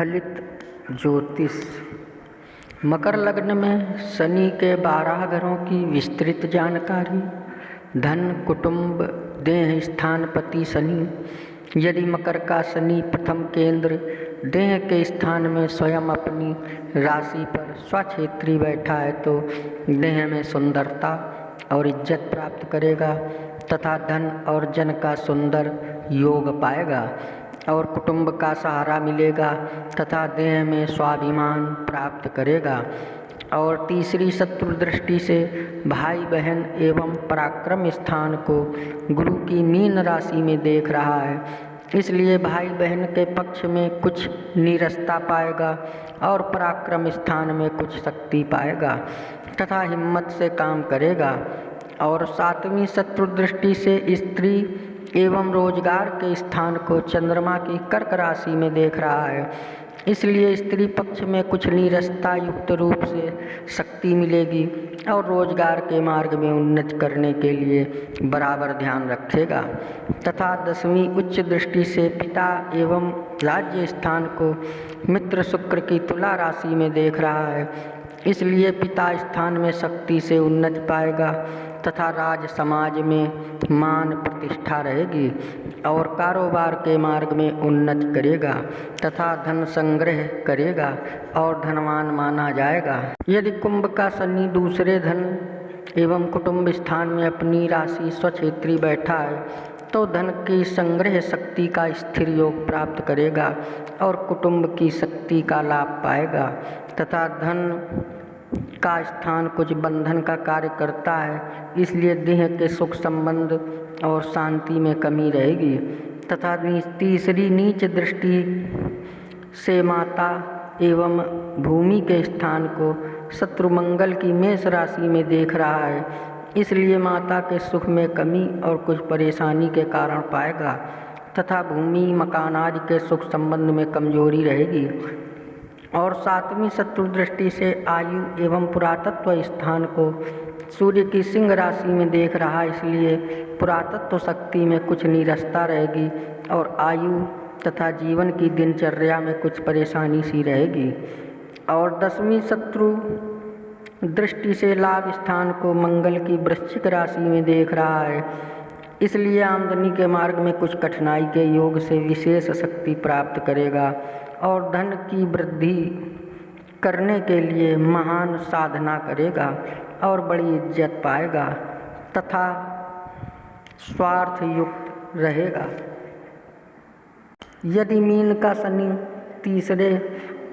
फलित ज्योतिष। मकर लग्न में शनि के 12 घरों की विस्तृत जानकारी। धन, कुटुंब, देह स्थानपति शनि। यदि मकर का शनि प्रथम केंद्र देह के स्थान में स्वयं अपनी राशि पर स्वक्षेत्री बैठा है तो देह में सुंदरता और इज्जत प्राप्त करेगा तथा धन और जन का सुंदर योग पाएगा और कुटुंब का सहारा मिलेगा तथा देह में स्वाभिमान प्राप्त करेगा। और तीसरी शत्रु दृष्टि से भाई बहन एवं पराक्रम स्थान को गुरु की मीन राशि में देख रहा है, इसलिए भाई बहन के पक्ष में कुछ नीरसता पाएगा और पराक्रम स्थान में कुछ शक्ति पाएगा तथा हिम्मत से काम करेगा। और सातवीं शत्रु दृष्टि से स्त्री एवं रोजगार के स्थान को चंद्रमा की कर्क राशि में देख रहा है, इसलिए स्त्री पक्ष में कुछ नीरसता युक्त रूप से शक्ति मिलेगी और रोजगार के मार्ग में उन्नति करने के लिए बराबर ध्यान रखेगा। तथा दसवीं उच्च दृष्टि से पिता एवं राज्य स्थान को मित्र शुक्र की तुला राशि में देख रहा है, इसलिए पिता स्थान में शक्ति से उन्नति पाएगा तथा राज समाज में मान प्रतिष्ठा रहेगी और कारोबार के मार्ग में उन्नति करेगा तथा धन संग्रह करेगा और धनवान माना जाएगा। यदि कुंभ का शनि दूसरे धन एवं कुटुंब स्थान में अपनी राशि स्वक्षेत्री बैठा है तो धन की संग्रह शक्ति का स्थिर योग प्राप्त करेगा और कुटुंब की शक्ति का लाभ पाएगा तथा धन का स्थान कुछ बंधन का कार्य करता है, इसलिए देह के सुख संबंध और शांति में कमी रहेगी। तथा तीसरी नीच दृष्टि से माता एवं भूमि के स्थान को शत्रु मंगल की मेष राशि में देख रहा है, इसलिए माता के सुख में कमी और कुछ परेशानी के कारण पाएगा तथा भूमि मकान आदि के सुख संबंध में कमजोरी रहेगी। और सातवीं शत्रु दृष्टि से आयु एवं पुरातत्व स्थान को सूर्य की सिंह राशि में देख रहा है, इसलिए पुरातत्व शक्ति में कुछ नीरसता रहेगी और आयु तथा जीवन की दिनचर्या में कुछ परेशानी सी रहेगी। और दसवीं शत्रु दृष्टि से लाभ स्थान को मंगल की वृश्चिक राशि में देख रहा है, इसलिए आमदनी के मार्ग में कुछ कठिनाई के योग से विशेष शक्ति प्राप्त करेगा और धन की वृद्धि करने के लिए महान साधना करेगा और बड़ी इज्जत पाएगा तथा स्वार्थ युक्त रहेगा। यदि मीन का शनि तीसरे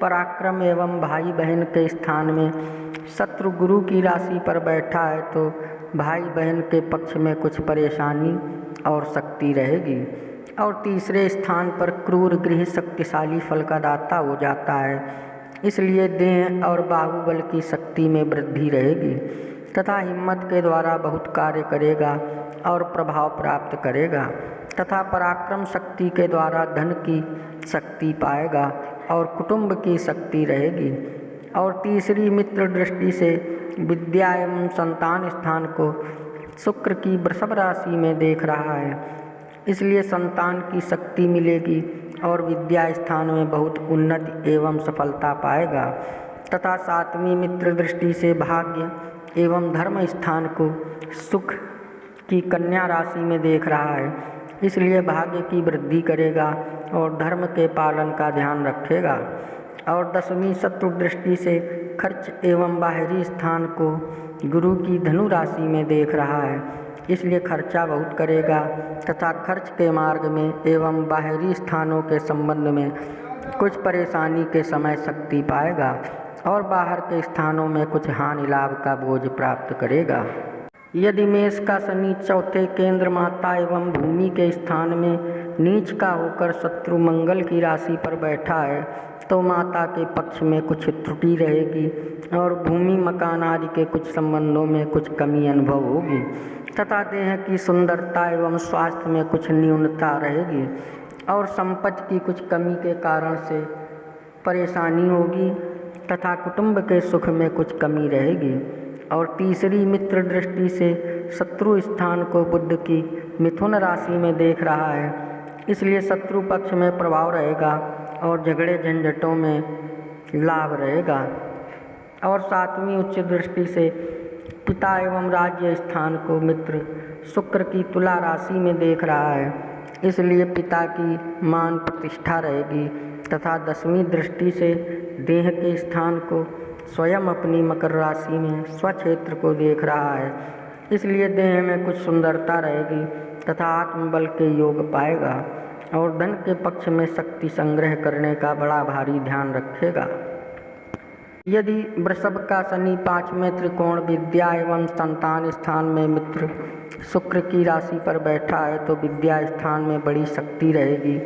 पराक्रम एवं भाई बहन के स्थान में शत्रु गुरु की राशि पर बैठा है तो भाई बहन के पक्ष में कुछ परेशानी और शक्ति रहेगी। और तीसरे स्थान पर क्रूर गृह शक्तिशाली फल का दाता हो जाता है, इसलिए देह और बाहुबल की शक्ति में वृद्धि रहेगी तथा हिम्मत के द्वारा बहुत कार्य करेगा और प्रभाव प्राप्त करेगा तथा पराक्रम शक्ति के द्वारा धन की शक्ति पाएगा और कुटुंब की शक्ति रहेगी। और तीसरी मित्र दृष्टि से विद्या एवं संतान स्थान को शुक्र की वृषभ राशि में देख रहा है, इसलिए संतान की शक्ति मिलेगी और विद्या स्थान में बहुत उन्नति एवं सफलता पाएगा। तथा सातवीं मित्र दृष्टि से भाग्य एवं धर्म स्थान को सुख की कन्या राशि में देख रहा है, इसलिए भाग्य की वृद्धि करेगा और धर्म के पालन का ध्यान रखेगा। और दसवीं शत्रु दृष्टि से खर्च एवं बाहरी स्थान को गुरु की धनु राशि में देख रहा है, इसलिए खर्चा बहुत करेगा तथा खर्च के मार्ग में एवं बाहरी स्थानों के संबंध में कुछ परेशानी के समय शक्ति पाएगा और बाहर के स्थानों में कुछ हानि लाभ का बोझ प्राप्त करेगा। यदि मेष का शनि चौथे केंद्र माता एवं भूमि के स्थान में नीच का होकर शत्रु मंगल की राशि पर बैठा है तो माता के पक्ष में कुछ त्रुटि रहेगी और भूमि मकान आदि के कुछ संबंधों में कुछ कमी अनुभव होगी तथा देह की सुंदरता एवं स्वास्थ्य में कुछ न्यूनता रहेगी और संपत्ति की कुछ कमी के कारण से परेशानी होगी तथा कुटुंब के सुख में कुछ कमी रहेगी। और तीसरी मित्र दृष्टि से शत्रु स्थान को बुध की मिथुन राशि में देख रहा है, इसलिए शत्रु पक्ष में प्रभाव रहेगा और झगड़े झंझटों में लाभ रहेगा। और 7वीं उच्च दृष्टि से पिता एवं राज्य स्थान को मित्र शुक्र की तुला राशि में देख रहा है, इसलिए पिता की मान प्रतिष्ठा रहेगी। तथा 10वीं दृष्टि से देह के स्थान को स्वयं अपनी मकर राशि में स्वक्षेत्र को देख रहा है, इसलिए देह में कुछ सुंदरता रहेगी तथा आत्मबल के योग पाएगा। और धन के पक्ष में शक्ति संग्रह करने का बड़ा भारी ध्यान रखेगा। यदि वृषभ का शनि 5वें त्रिकोण विद्या एवं संतान स्थान में मित्र शुक्र की राशि पर बैठा है तो विद्या स्थान में बड़ी शक्ति रहेगी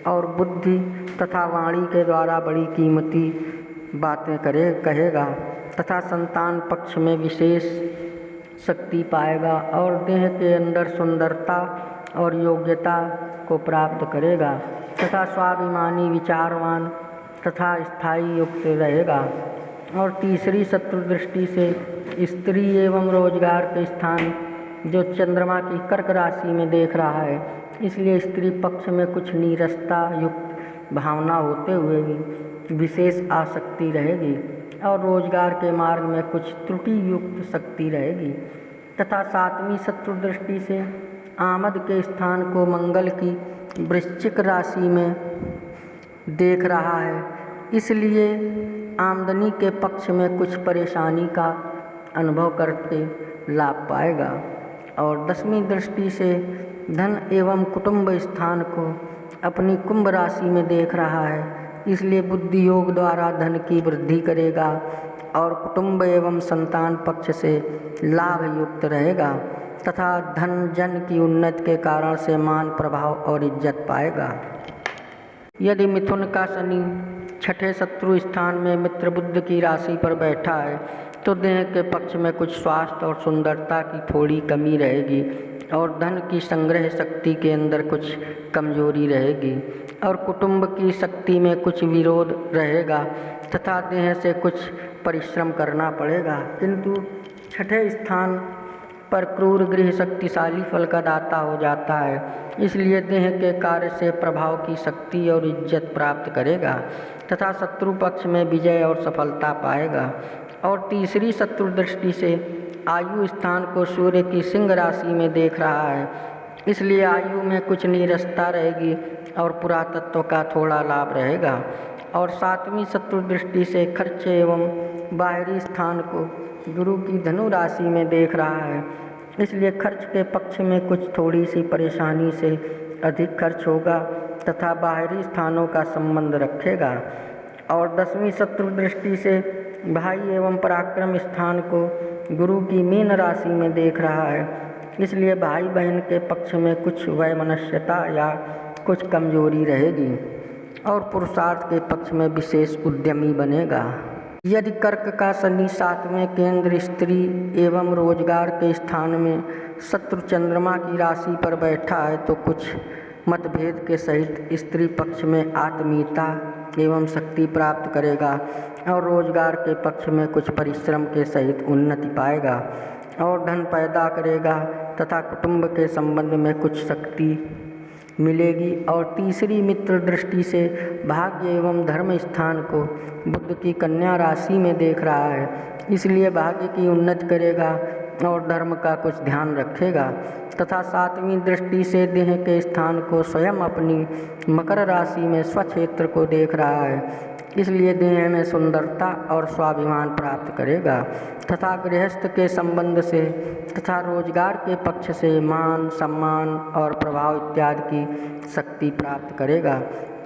और बुद्धि तथा वाणी के द्वारा बड़ी कीमती बातें कहेगा तथा संतान पक्ष में विशेष शक्ति पाएगा और देह के अंदर सुंदरता और योग्यता को प्राप्त करेगा तथा स्वाभिमानी विचारवान तथा स्थायी युक्त रहेगा। और तीसरी शत्रु दृष्टि से स्त्री एवं रोजगार के स्थान जो चंद्रमा की कर्क राशि में देख रहा है, इसलिए स्त्री पक्ष में कुछ नीरसता युक्त भावना होते हुए भी विशेष आसक्ति रहेगी और रोजगार के मार्ग में कुछ त्रुटि युक्त शक्ति रहेगी। तथा 7वीं शत्रु दृष्टि से आमद के स्थान को मंगल की वृश्चिक राशि में देख रहा है, इसलिए आमदनी के पक्ष में कुछ परेशानी का अनुभव करके लाभ पाएगा। और 10वीं दृष्टि से धन एवं कुटुंब स्थान को अपनी कुंभ राशि में देख रहा है, इसलिए बुद्धि योग द्वारा धन की वृद्धि करेगा और कुटुंब एवं संतान पक्ष से लाभ युक्त रहेगा तथा धन जन की उन्नति के कारण से मान प्रभाव और इज्जत पाएगा। यदि मिथुन का शनि 6ठे शत्रु स्थान में मित्र बुध की राशि पर बैठा है तो देह के पक्ष में कुछ स्वास्थ्य और सुंदरता की थोड़ी कमी रहेगी और धन की संग्रह शक्ति के अंदर कुछ कमजोरी रहेगी और कुटुंब की शक्ति में कुछ विरोध रहेगा तथा देह से कुछ परिश्रम करना पड़ेगा। किंतु 6ठे स्थान पर क्रूर गृह शक्तिशाली फल का दाता हो जाता है, इसलिए देह के कार्य से प्रभाव की शक्ति और इज्जत प्राप्त करेगा तथा शत्रु पक्ष में विजय और सफलता पाएगा। और तीसरी शत्रु दृष्टि से आयु स्थान को सूर्य की सिंह राशि में देख रहा है, इसलिए आयु में कुछ नीरसता रहेगी और पुरातत्व का थोड़ा लाभ रहेगा। और 7वीं शत्रु दृष्टि से खर्च एवं बाहरी स्थान को गुरु की धनु राशि में देख रहा है, इसलिए खर्च के पक्ष में कुछ थोड़ी सी परेशानी से अधिक खर्च होगा तथा बाहरी स्थानों का संबंध रखेगा। और 10वीं शत्रु दृष्टि से भाई एवं पराक्रम स्थान को गुरु की मीन राशि में देख रहा है, इसलिए भाई बहन के पक्ष में कुछ वैमनस्यता या कुछ कमजोरी रहेगी और पुरुषार्थ के पक्ष में विशेष उद्यमी बनेगा। यदि कर्क का शनि 7वें केंद्र स्त्री एवं रोजगार के स्थान में शत्रु चंद्रमा की राशि पर बैठा है तो कुछ मतभेद के सहित स्त्री पक्ष में आत्मीयता एवं शक्ति प्राप्त करेगा और रोजगार के पक्ष में कुछ परिश्रम के सहित उन्नति पाएगा और धन पैदा करेगा तथा कुटुंब के संबंध में कुछ शक्ति मिलेगी। और तीसरी मित्र दृष्टि से भाग्य एवं धर्म स्थान को बुध की कन्या राशि में देख रहा है, इसलिए भाग्य की उन्नति करेगा और धर्म का कुछ ध्यान रखेगा तथा 7वीं दृष्टि से देह के स्थान को स्वयं अपनी मकर राशि में स्वक्षेत्र को देख रहा है, इसलिए देह में सुंदरता और स्वाभिमान प्राप्त करेगा तथा गृहस्थ के संबंध से तथा रोजगार के पक्ष से मान सम्मान और प्रभाव इत्यादि की शक्ति प्राप्त करेगा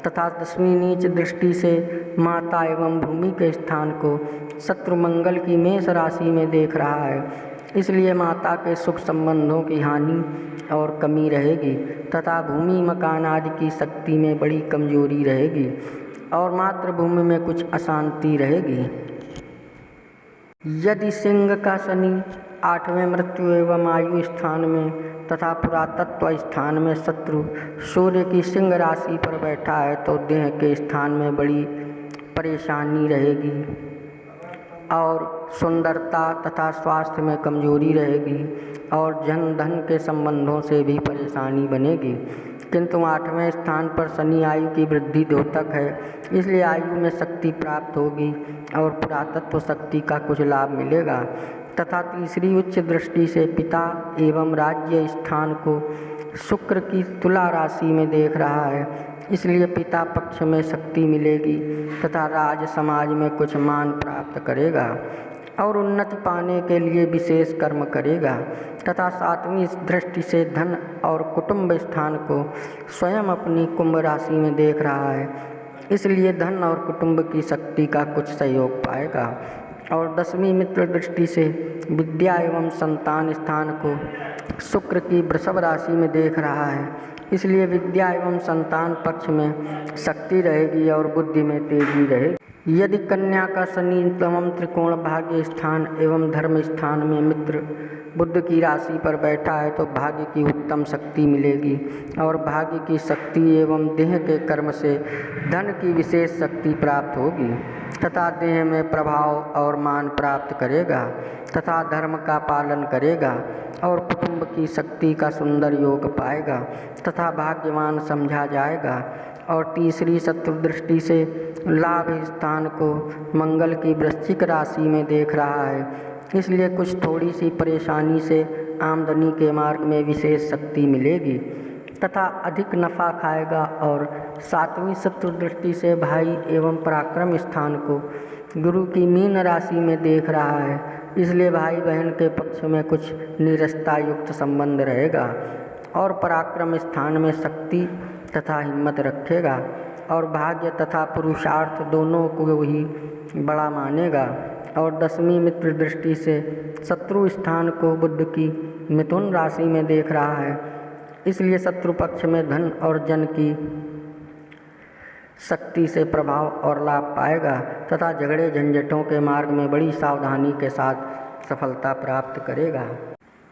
तथा 10वीं नीच दृष्टि से माता एवं भूमि के स्थान को शत्रु मंगल की मेष राशि में देख रहा है, इसलिए माता के सुख संबंधों की हानि और कमी रहेगी तथा भूमि मकान आदि की शक्ति में बड़ी कमजोरी रहेगी और मातृभूमि में कुछ अशांति रहेगी। यदि सिंह का शनि 8वें मृत्यु एवं आयु स्थान में तथा पुरातत्व स्थान में शत्रु सूर्य की सिंह राशि पर बैठा है तो देह के स्थान में बड़ी परेशानी रहेगी और सुंदरता तथा स्वास्थ्य में कमजोरी रहेगी और धन के संबंधों से भी परेशानी बनेगी किंतु 8वें स्थान पर शनि आयु की वृद्धि द्योतक है, इसलिए आयु में शक्ति प्राप्त होगी और पुरातत्व शक्ति का कुछ लाभ मिलेगा। तथा तीसरी उच्च दृष्टि से पिता एवं राज्य स्थान को शुक्र की तुला राशि में देख रहा है, इसलिए पिता पक्ष में शक्ति मिलेगी तथा राज समाज में कुछ मान प्राप्त करेगा और उन्नति पाने के लिए विशेष कर्म करेगा। तथा 7वीं दृष्टि से धन और कुटुंब स्थान को स्वयं अपनी कुंभ राशि में देख रहा है, इसलिए धन और कुटुंब की शक्ति का कुछ सहयोग पाएगा। और 10वीं मित्र दृष्टि से विद्या एवं संतान स्थान को शुक्र की वृषभ राशि में देख रहा है, इसलिए विद्या एवं संतान पक्ष में शक्ति रहेगी और बुद्धि में तेजी रहेगी। यदि कन्या का शनि तमम त्रिकोण भाग्य स्थान एवं धर्म स्थान में मित्र बुध की राशि पर बैठा है तो भाग्य की उत्तम शक्ति मिलेगी और भाग्य की शक्ति एवं देह के कर्म से धन की विशेष शक्ति प्राप्त होगी तथा देह में प्रभाव और मान प्राप्त करेगा तथा धर्म का पालन करेगा और कुटुंब की शक्ति का सुंदर योग पाएगा तथा भाग्यवान समझा जाएगा। और तीसरी शत्रु दृष्टि से लाभ स्थान को मंगल की वृश्चिक राशि में देख रहा है, इसलिए कुछ थोड़ी सी परेशानी से आमदनी के मार्ग में विशेष शक्ति मिलेगी तथा अधिक नफ़ा खाएगा। और 7वीं शत्रु दृष्टि से भाई एवं पराक्रम स्थान को गुरु की मीन राशि में देख रहा है, इसलिए भाई बहन के पक्ष में कुछ नीरसता युक्त संबंध रहेगा और पराक्रम स्थान में शक्ति तथा हिम्मत रखेगा और भाग्य तथा पुरुषार्थ दोनों को ही बड़ा मानेगा। और 10वीं मित्र दृष्टि से शत्रु स्थान को बुध की मिथुन राशि में देख रहा है, इसलिए शत्रु पक्ष में धन और जन की शक्ति से प्रभाव और लाभ पाएगा तथा झगड़े झंझटों के मार्ग में बड़ी सावधानी के साथ सफलता प्राप्त करेगा।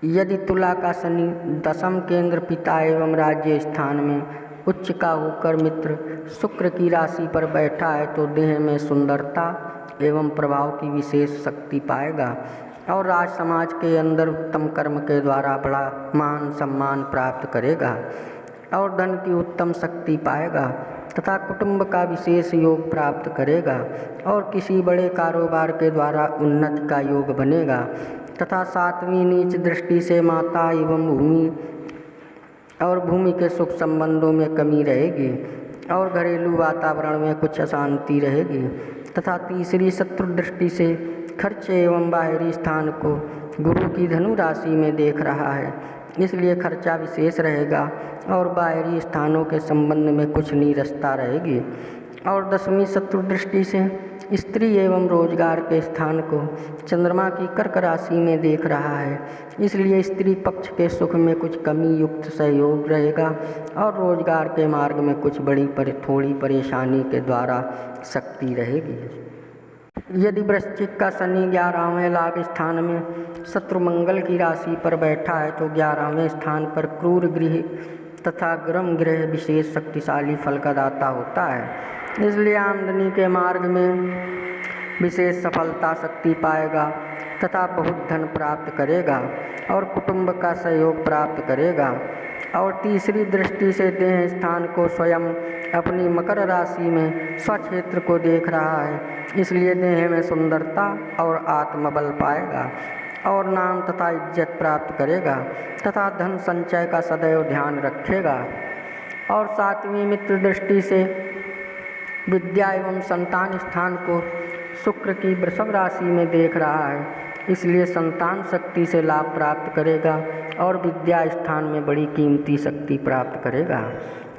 यदि तुला का शनि दशम केंद्र पिता एवं राज्य स्थान में उच्च का होकर मित्र शुक्र की राशि पर बैठा है तो देह में सुंदरता एवं प्रभाव की विशेष शक्ति पाएगा और राज समाज के अंदर उत्तम कर्म के द्वारा बड़ा मान सम्मान प्राप्त करेगा और धन की उत्तम शक्ति पाएगा तथा कुटुंब का विशेष योग प्राप्त करेगा और किसी बड़े कारोबार के द्वारा उन्नति का योग बनेगा तथा 7वीं नीच दृष्टि से माता एवं भूमि और भूमि के सुख संबंधों में कमी रहेगी और घरेलू वातावरण में कुछ अशांति रहेगी तथा तीसरी शत्रु दृष्टि से खर्च एवं बाहरी स्थान को गुरु की धनु राशि में देख रहा है, इसलिए खर्चा विशेष रहेगा और बाहरी स्थानों के संबंध में कुछ नीरसता रहेगी। और 10वीं शत्रु दृष्टि से स्त्री एवं रोजगार के स्थान को चंद्रमा की कर्क राशि में देख रहा है, इसलिए स्त्री पक्ष के सुख में कुछ कमी युक्त सहयोग रहेगा और रोजगार के मार्ग में कुछ थोड़ी परेशानी के द्वारा शक्ति रहेगी। यदि वृश्चिक का शनि 11वें लाभ स्थान में शत्रु मंगल की राशि पर बैठा है तो 11वें स्थान पर क्रूर गृह तथा गर्म गृह विशेष शक्तिशाली फल का दाता होता है, इसलिए आमदनी के मार्ग में विशेष सफलता शक्ति पाएगा तथा बहुत धन प्राप्त करेगा और कुटुंब का सहयोग प्राप्त करेगा। और तीसरी दृष्टि से देह स्थान को स्वयं अपनी मकर राशि में स्वक्षेत्र को देख रहा है, इसलिए देह में सुंदरता और आत्मबल पाएगा और नाम तथा इज्जत प्राप्त करेगा तथा धन संचय का सदैव ध्यान रखेगा। और 7वीं मित्र दृष्टि से विद्या एवं संतान स्थान को शुक्र की वृषभ राशि में देख रहा है, इसलिए संतान शक्ति से लाभ प्राप्त करेगा और विद्या स्थान में बड़ी कीमती शक्ति प्राप्त करेगा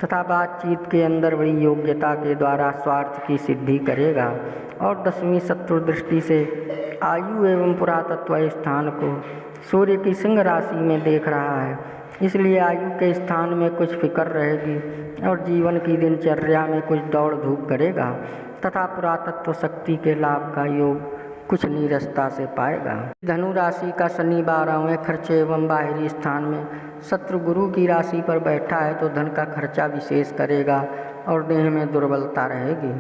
तथा बातचीत के अंदर बड़ी योग्यता के द्वारा स्वार्थ की सिद्धि करेगा। और 10वीं शत्रु दृष्टि से आयु एवं पुरातत्व स्थान को सूर्य की सिंह राशि में देख रहा है, इसलिए आयु के स्थान में कुछ फिक्र रहेगी और जीवन की दिनचर्या में कुछ दौड़ धूप करेगा तथा पुरातत्व शक्ति के लाभ का योग कुछ नीरसता से पाएगा। धनु राशि का शनि 12वें खर्चे एवं बाहरी स्थान में शत्रु गुरु की राशि पर बैठा है तो धन का खर्चा विशेष करेगा और देह में दुर्बलता रहेगी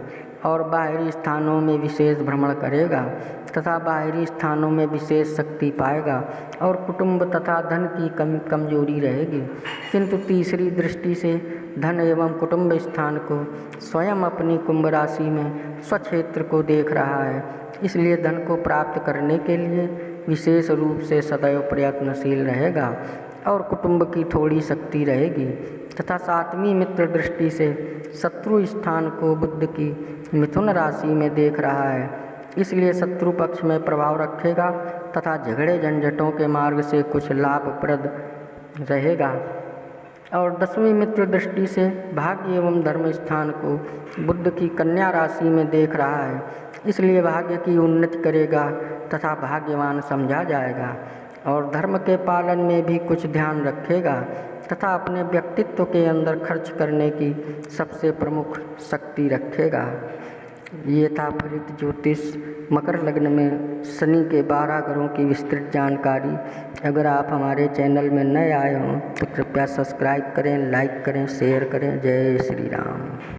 और बाहरी स्थानों में विशेष भ्रमण करेगा तथा बाहरी स्थानों में विशेष शक्ति पाएगा और कुटुंब तथा धन की कमजोरी रहेगी। किंतु तीसरी दृष्टि से धन एवं कुटुंब स्थान को स्वयं अपनी कुंभ राशि में स्वक्षेत्र को देख रहा है, इसलिए धन को प्राप्त करने के लिए विशेष रूप से सदैव प्रयत्नशील रहेगा और कुटुंब की थोड़ी शक्ति रहेगी। तथा सातवीं मित्र दृष्टि से शत्रु स्थान को बुध की मिथुन राशि में देख रहा है, इसलिए शत्रु पक्ष में प्रभाव रखेगा तथा झगड़े झंझटों के मार्ग से कुछ लाभप्रद रहेगा। और 10वीं मित्र दृष्टि से भाग्य एवं धर्म स्थान को बुध की कन्या राशि में देख रहा है, इसलिए भाग्य की उन्नति करेगा तथा भाग्यवान समझा जाएगा और धर्म के पालन में भी कुछ ध्यान रखेगा तथा अपने व्यक्तित्व के अंदर खर्च करने की सबसे प्रमुख शक्ति रखेगा। ये था फलित ज्योतिष मकर लग्न में शनि के 12 ग्रहों की विस्तृत जानकारी। अगर आप हमारे चैनल में नए आए हों तो कृपया सब्सक्राइब करें, लाइक करें, शेयर करें। जय श्री राम।